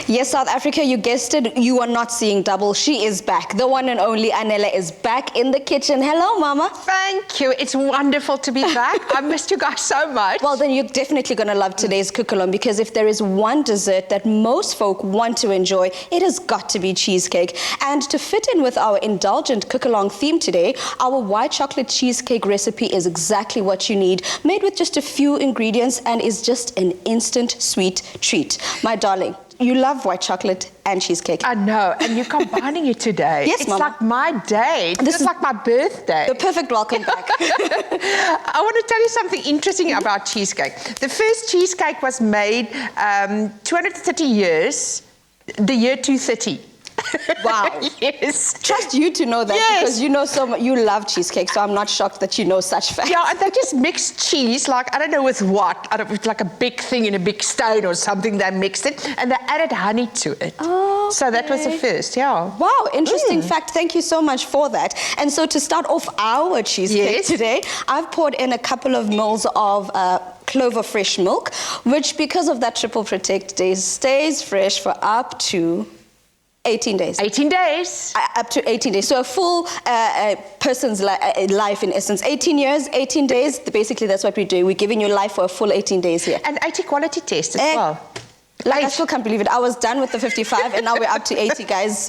Yes, South Africa, you guessed it, you are not seeing double. She is back. The one and only Anela is back in the kitchen. Hello, Mama. Thank you. It's wonderful to be back. I missed you guys so much. Well, then you're definitely going to love today's cookalong, because if there is one dessert that most folk want to enjoy, it has got to be cheesecake. And to fit in with our indulgent cookalong theme today, our white chocolate cheesecake recipe is exactly what you need, made with just a few ingredients and is just an instant sweet treat. My darling, you love white chocolate and cheesecake. I know, and you're combining it today. Yes, it's Mama. like my day. It's like my birthday. The perfect welcome back. I want to tell you something interesting about cheesecake. The first cheesecake was made 230 years, the year 230. Wow. Yes. Trust you to know that, yes. Because you know so much. You love cheesecake, so I'm not shocked that you know such facts. Yeah, and they just mixed cheese, like, I don't know with what. I don't know, with like a big thing in a big stone or something. They mixed it, and they added honey to it. Oh, so that was the first, yeah. Wow, interesting fact. Thank you so much for that. And so to start off our cheesecake today, I've poured in a couple of mils of CLOVER fresh milk, which, because of that triple protect days, stays fresh for up to 18 days. 18 days. Up to 18 days. So a full person's life, in essence. 18 years, 18 days. Basically, that's what we're doing. We're giving you life for a full 18 days here. And 80 quality test as well. Like, I still can't believe it. I was done with the 55 and now we're up to 80, guys.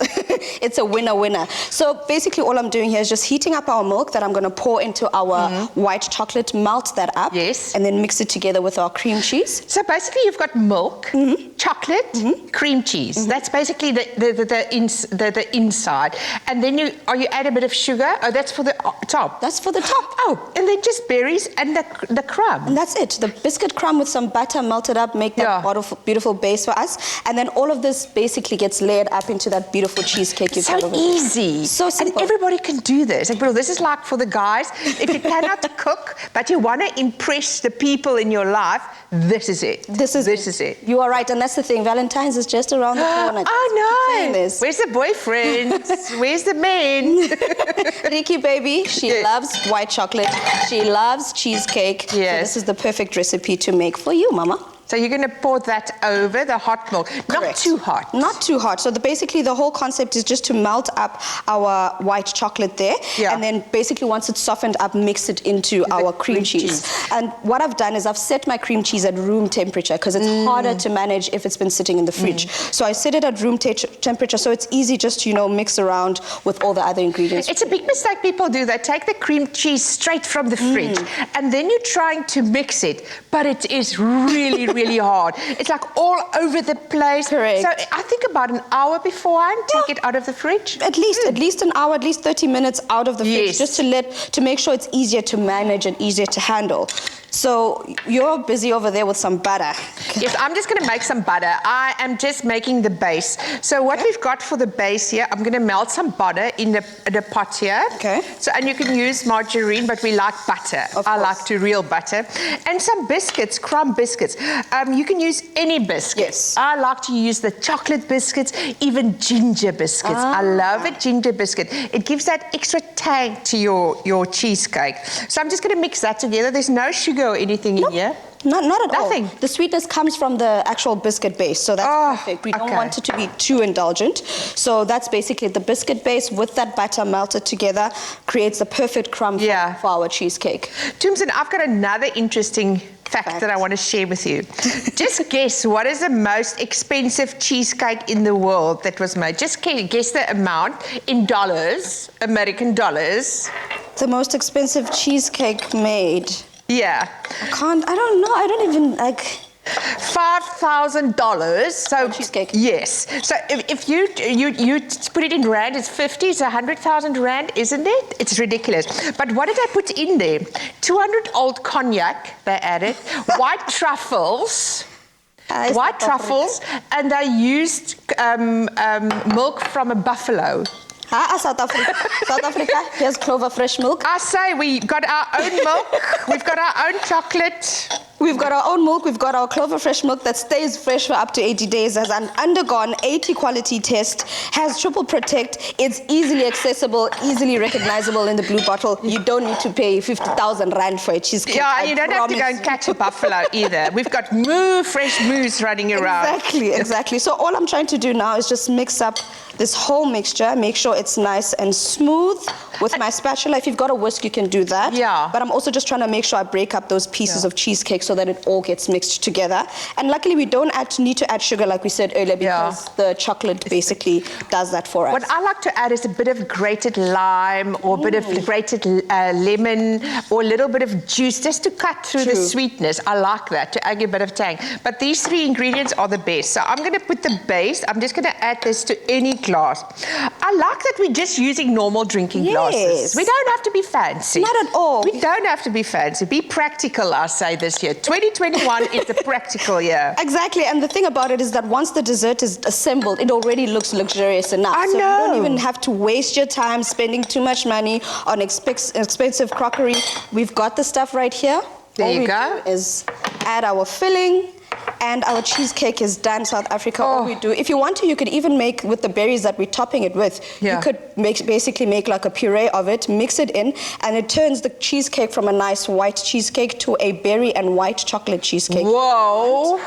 It's a winner. So basically all I'm doing here is just heating up our milk that I'm going to pour into our white chocolate, melt that up. Yes. And then mix it together with our cream cheese. So basically you've got milk, chocolate, cream cheese. That's basically the inside. And then you add a bit of sugar. Oh, that's for the top. That's for the top. Oh, and then just berries and the crumb. And that's it. The biscuit crumb with some butter melted up, make that beautiful base for us. And then all of this basically gets layered up into that beautiful cheesecake you've got over there. So easy. So simple. And everybody can do this. Like, this is like for the guys. If you cannot cook, but you want to impress the people in your life, this is it. This is it. You are right. And that's the thing. Valentine's is just around the corner. I know. Where's the boyfriend? Where's the man? Ricky, baby, she loves white chocolate. She loves cheesecake. Yes. So this is the perfect recipe to make for you, Mama. So you're going to pour that over the hot milk. Correct. Not too hot. Not too hot. So basically the whole concept is just to melt up our white chocolate there. Yeah. And then basically once it's softened up, mix it into our cream cheese. And what I've done is I've set my cream cheese at room temperature because it's harder to manage if it's been sitting in the fridge. So I set it at room temperature so it's easy just to, mix around with all the other ingredients. It's a big mistake people do. They take the cream cheese straight from the fridge and then you're trying to mix it, but it is really hard. It's like all over the place. Correct. So I think about an hour beforehand, take it out of the fridge. At least an hour, at least 30 minutes out of the fridge, just to make sure it's easier to manage and easier to handle. So you're busy over there with some butter. Yes, I'm just going to make some butter. I am just making the base. So what we've got for the base here, I'm going to melt some butter in the pot here. Okay. So, and you can use margarine, but we like butter. I like to real butter. And some biscuits, crumb biscuits. You can use any biscuit. Yes. I like to use the chocolate biscuits, even ginger biscuits. I love a ginger biscuit. It gives that extra tang to your cheesecake. So I'm just going to mix that together. There's no sugar or anything in here. Not at all. Nothing. The sweetness comes from the actual biscuit base, so that's perfect. We don't want it to be too indulgent. So that's basically the biscuit base with that butter melted together creates the perfect crumb for our cheesecake. Toomson, I've got another interesting fact that I want to share with you. Just guess what is the most expensive cheesecake in the world that was made. Just guess the amount in dollars, American dollars. The most expensive cheesecake made. Yeah. I don't know. I don't even $5,000. So cheesecake. Yes. So if you put it in rand, it's 50. It's 100,000 rand, isn't it? It's ridiculous. But what did I put in there? 200 old cognac. They added white truffles. White truffles, and they used milk from a buffalo. South Africa, here's CLOVER fresh milk. I say we got our own milk, we've got our own chocolate. We've got our own milk. We've got our Clover fresh milk that stays fresh for up to 80 days, has undergone 80 quality test, has triple protect. It's easily accessible, easily recognizable in the blue bottle. You don't need to pay 50,000 rand for a cheesecake. Yeah, you don't have to go and catch a buffalo either. We've got fresh moose running around. Exactly. So all I'm trying to do now is just mix up this whole mixture, make sure it's nice and smooth with my spatula. If you've got a whisk, you can do that. Yeah. But I'm also just trying to make sure I break up those pieces of cheesecake so that it all gets mixed together. And luckily, we don't need to add sugar like we said earlier because the chocolate basically does that for us. What I like to add is a bit of grated lime or a bit of grated lemon or a little bit of juice just to cut through the sweetness. I like that, to add a bit of tang. But these three ingredients are the best. So I'm going to put the base. I'm just going to add this to any glass. I like that we're just using normal drinking glasses. We don't have to be fancy. Not at all. We don't have to be fancy. Be practical, I say this year. 2021 is the practical year. Exactly, and the thing about it is that once the dessert is assembled, it already looks luxurious enough. I know. So you don't even have to waste your time spending too much money on expensive crockery. We've got the stuff right here. There you go. All we do is add our filling. And our cheesecake is done, South Africa. All we do, if you want to, you could even make with the berries that we're topping it with. Yeah. You could basically make like a puree of it, mix it in, and it turns the cheesecake from a nice white cheesecake to a berry and white chocolate cheesecake. Whoa!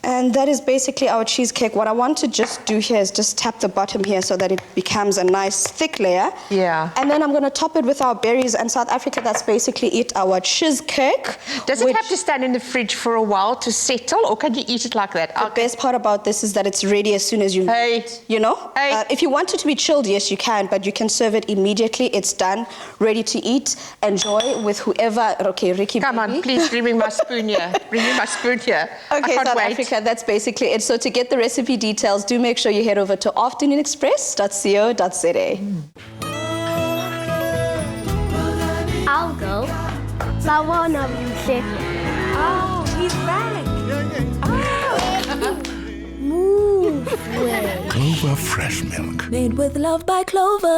And that is basically our cheesecake. What I want to just do here is just tap the bottom here so that it becomes a nice thick layer. Yeah. And then I'm going to top it with our berries. And South Africa, that's basically it, our cheesecake. Does it have to stand in the fridge for a while to settle, or can you eat it like that? The best part about this is that it's ready as soon as you Hey. you know? Hey. If you want it to be chilled, yes, you can, but you can serve it immediately. It's done, ready to eat. Enjoy with whoever. Okay, Ricky, Come on, please bring me my spoon here. Bring me my spoon here. Okay, I can't South wait. Africa, that's basically it. So to get the recipe details, do make sure you head over to afternoonexpress.co.za. I'll go. I want to music. Oh, he's back. Move way. Clover fresh milk. Made with love by Clover.